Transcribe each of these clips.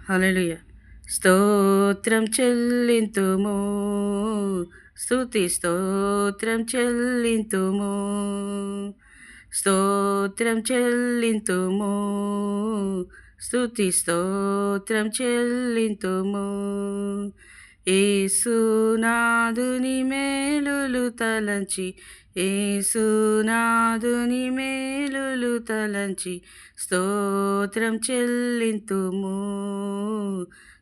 హల్లెలూయా. స్తోత్రం చెల్లింతుము, స్తుతి స్తోత్రం చెల్లింతుము, స్తోత్రం చెల్లింతుము, స్తుతి స్తోత్రం చెల్లింతుము. యేసునాథుని మేలులు తలంచి, యేసునాథుని మేలులు తలంచి స్తోత్రం చెల్లింతుము,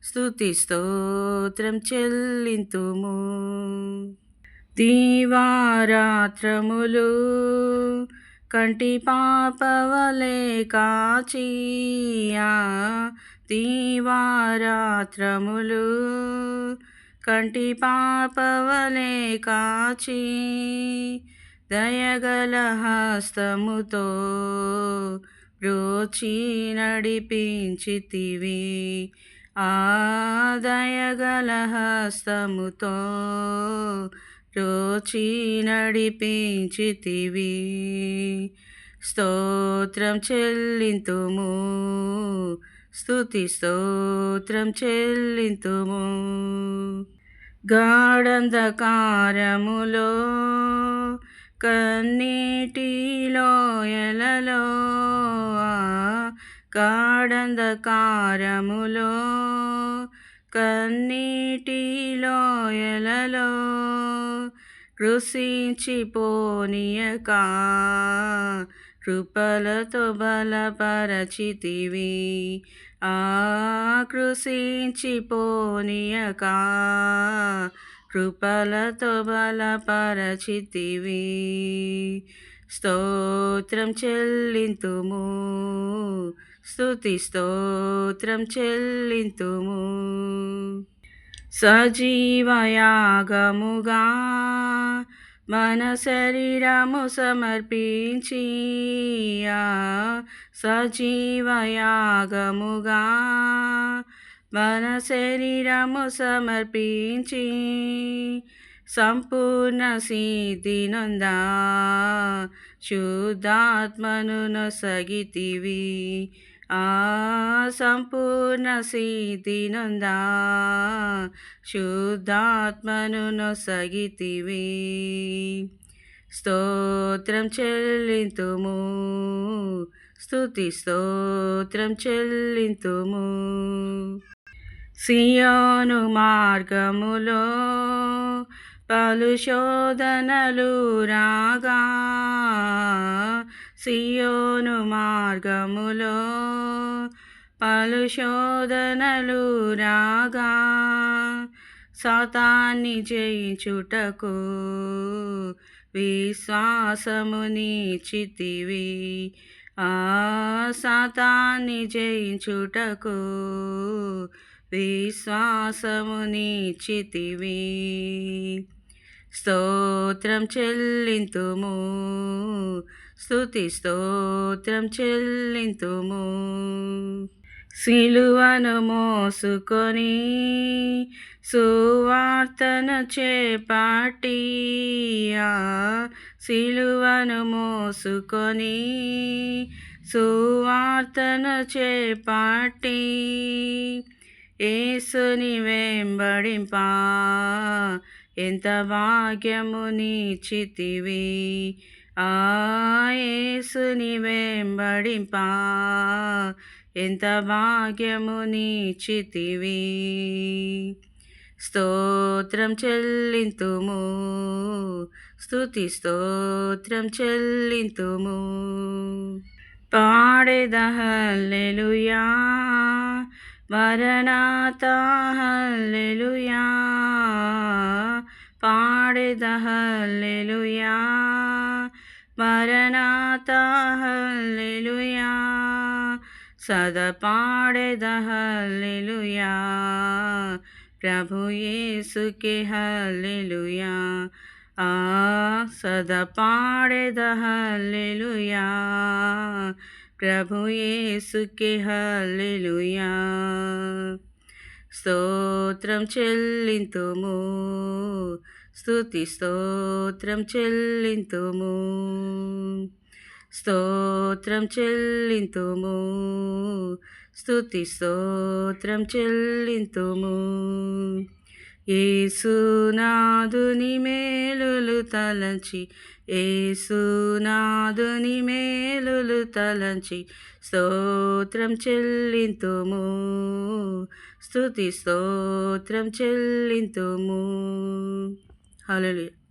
స్తుతి స్తోత్రం చెల్లింతుము. దీవారాత్రములు కంటి పాపవలే కాచియా, దీవారాత్రములు కంటి పాపవలే కాచి దయగల హస్తముతో బ్రోచి నడిపించితివి. ఆ దయగల హస్తముతో బ్రోచి నడిపించితివి. స్తోత్రం చెల్లింతుము, స్తుతి స్తోత్రం చెల్లింతుము. గాఢంధకారములో కన్నీటి లోయలలో, గాఢంధకారములో కన్నీటి లోయలలో కృషించిపోనీయక కృపలతో బలపరచితివి. ఆ కృషించిపోనీయక కృపలతో బలపరచితివి. స్తోత్రం చెల్లింతుము, స్తుతి స్తోత్రం చెల్లింతుము. సజీవయాగముగా మన శరీరము సమర్పించి, సజీవయాగముగా మన శరీరము సమర్పించి సంపూర్ణ సిద్ధి నొందా శుద్ధాత్మను నొసగితివి. ఆ సంపూర్ణ సిద్ధి నొందా శుద్ధాత్మను నొసగితివి. స్తోత్రం చెల్లింతుము, స్తుతి స్తోత్రం చెల్లింతుము. సియోను మార్గములో పలు శోధనలు రాగా, సియోను మార్గములో పలు శోధనలు రాగా సాతాన్ని జయించుటకు విశ్వాసమునిచ్చితివి. ఆ సాతాన్ని జయించుటకు విశ్వాసమునిచ్చితివి. స్తోత్రం చెల్లింతుము, స్తుతి స్తోత్రం చెల్లింతుము. సిలువను మోసుకొని సువార్తను చేపట్టి, సిలువను మోసుకొని సువార్తను చేపట్టి యేసుని వెంబడింప ఎంత భాగ్యమునిచ్చితివి. ఆ యేసుని వెంబడింప ఎంత భాగ్యమునిచ్చితివి. స్తోత్రం చెల్లింతుము, స్తుతి స్తోత్రం చెల్లింతుము. పాడెద హల్లెలూయా, మరణాతా హల్లెలూయా, పాడెద హల్లెలూయా, మరణాతా హల్లెలూయా, సదా పాడెద హల్లెలూయా, ప్రభు యేసుకే హల్లెలూయా. ఆ సదా పాడెద హల్లెలూయా, ప్రభు యేసుకే హల్లెలూయా. స్తోత్రం చెల్లింతుము, స్తుతి స్తోత్రం చెల్లింతుము. స్తోత్రం చెల్లింతుము, స్తుతి స్తోత్రం చెల్లింతుము. యేసునాథుని మేలులు తలంచి, యేసునాథుని మేలులు తలంచి స్తోత్రం చెల్లింతుము. స్తుతి స్తోత్రం చెల్లింతుము. హల్లెలూయా.